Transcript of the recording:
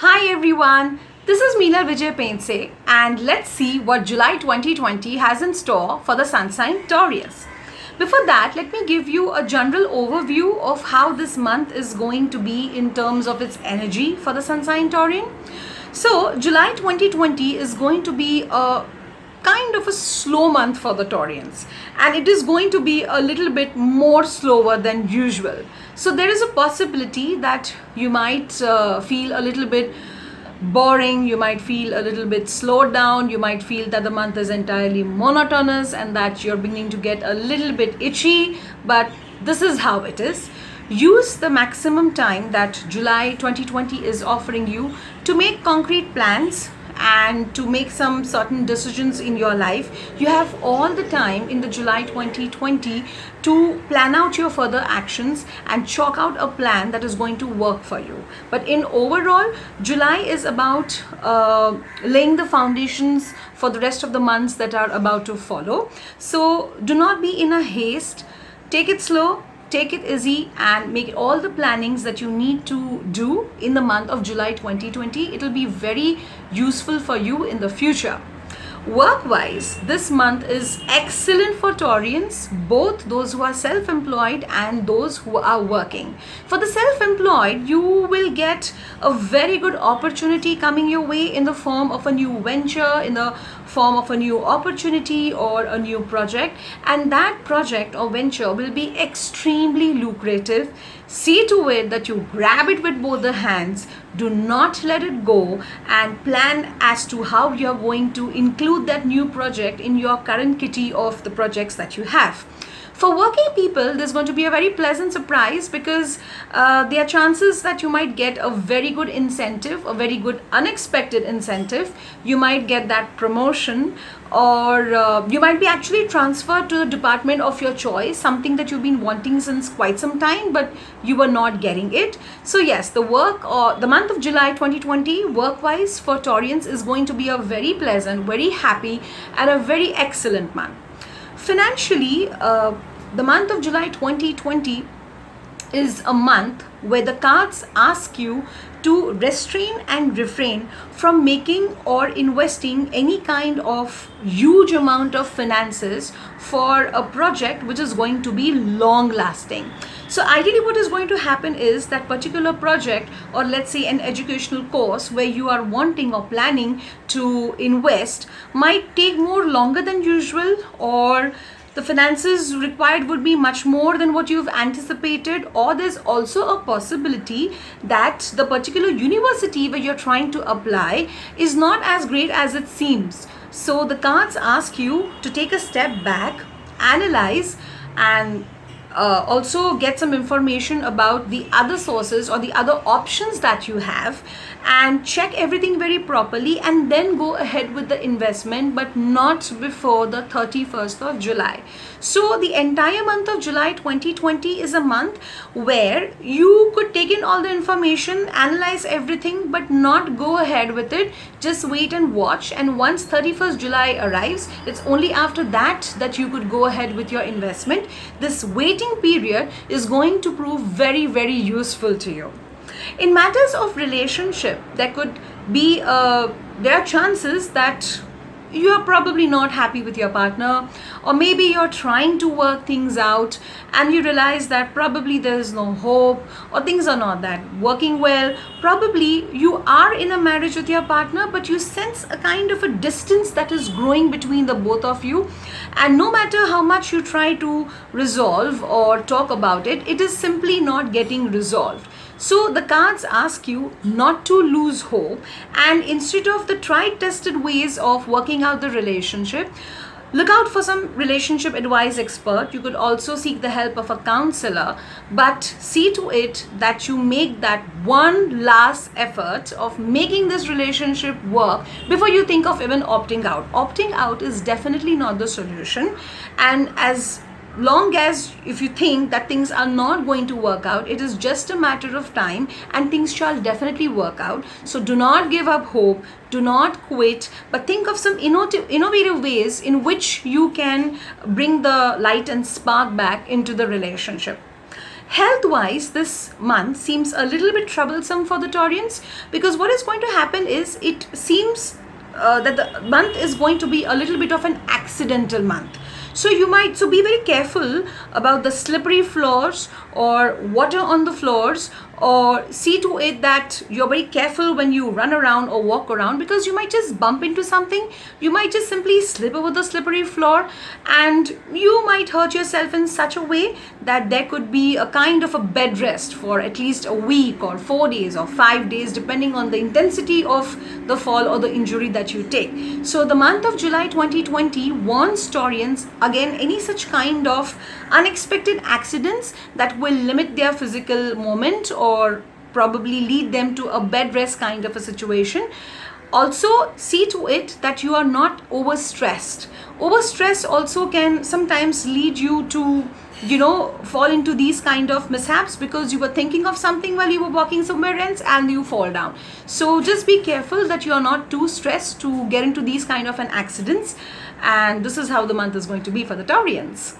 Hi everyone, this is Meena Vijay Painse and let's see what July 2020 has in store for the Sun sign Taurus. Before that, let me give you a general overview of how this month is going to be in terms of its energy for the Sun sign Taurian. So, July 2020 is going to be a kind of a slow month for the Taurians, and it is going to be a little bit more slower than usual. So there is a possibility that you might feel a little bit boring, you might feel a little bit slowed down, you might feel that the month is entirely monotonous and that you're beginning to get a little bit itchy, but this is how it is. Use the maximum time that July 2020 is offering you to make concrete plans and to make some certain decisions in your life. You have all the time in the July 2020 to plan out your further actions and chalk out a plan that is going to work for you. But in overall, July is about laying the foundations for the rest of the months that are about to follow. So do not be in a haste. Take it slow, take it easy, and make all the plannings that you need to do in the month of July 2020. It will be very useful for you in the future. Work-wise, this month is excellent for Taurians, both those who are self-employed and those who are working. For the self-employed, you will get a very good opportunity coming your way in the form of a new venture, in the form of a new opportunity or a new project, and that project or venture will be extremely lucrative. See to it that you grab it with both the hands, do not let it go, and plan as to how you're going to include that new project in your current kitty of the projects that you have. For working people, there's going to be a very pleasant surprise because there are chances that you might get a very good incentive, a very good unexpected incentive. You might get that promotion, or you might be actually transferred to the department of your choice, something that you've been wanting since quite some time, but you were not getting it. So yes, the month of July 2020, work-wise for Taurians, is going to be a very pleasant, very happy, and a very excellent month. Financially, the month of July 2020 is a month where the cards ask you to restrain and refrain from making or investing any kind of huge amount of finances for a project which is going to be long lasting. So ideally what is going to happen is that particular project, or let's say an educational course where you are wanting or planning to invest, might take more longer than usual, or the finances required would be much more than what you've anticipated, or there's also a possibility that the particular university where you're trying to apply is not as great as it seems. So the cards ask you to take a step back, analyze, and also get some information about the other sources or the other options that you have, and check everything very properly, and then go ahead with the investment, but not before the 31st of July. So the entire month of July 2020 is a month where you could take in all the information, analyze everything, but not go ahead with it. Just wait and watch, and once 31st July arrives, it's only after that that you could go ahead with your investment. This waiting period is going to prove very, very useful to you. In matters of relationship, there are chances that you are probably not happy with your partner, or maybe you're trying to work things out and you realize that probably there is no hope, or things are not that working well. Probably you are in a marriage with your partner, but you sense a kind of a distance that is growing between the both of you, and no matter how much you try to resolve or talk about it, it is simply not getting resolved. So the cards ask you not to lose hope, and instead of the tried tested ways of working out the relationship, look out for some relationship advice expert. You could also seek the help of a counselor, but see to it that you make that one last effort of making this relationship work before you think of even opting out. Opting out is definitely not the solution, and as long as if you think that things are not going to work out, it is just a matter of time and things shall definitely work out. So do not give up hope, do not quit, but think of some innovative ways in which you can bring the light and spark back into the relationship. Health wise, this month seems a little bit troublesome for the Taurians, because what is going to happen is it seems that the month is going to be a little bit of an accidental month. So be very careful about the slippery floors or water on the floors, or see to it that you're very careful when you run around or walk around, because you might just bump into something, you might just simply slip over the slippery floor, and you might hurt yourself in such a way that there could be a kind of a bed rest for at least a week or 4 days or 5 days, depending on the intensity of the fall or the injury that you take. So the month of July 2020 warns Taurians again any such kind of unexpected accidents that will limit their physical movement or probably lead them to a bed rest kind of a situation. Also, see to it that you are not overstressed. Overstress also can sometimes lead you to fall into these kind of mishaps, because you were thinking of something while you were walking somewhere else and you fall down. So just be careful that you are not too stressed to get into these kind of an accidents. And this is how the month is going to be for the Taurians.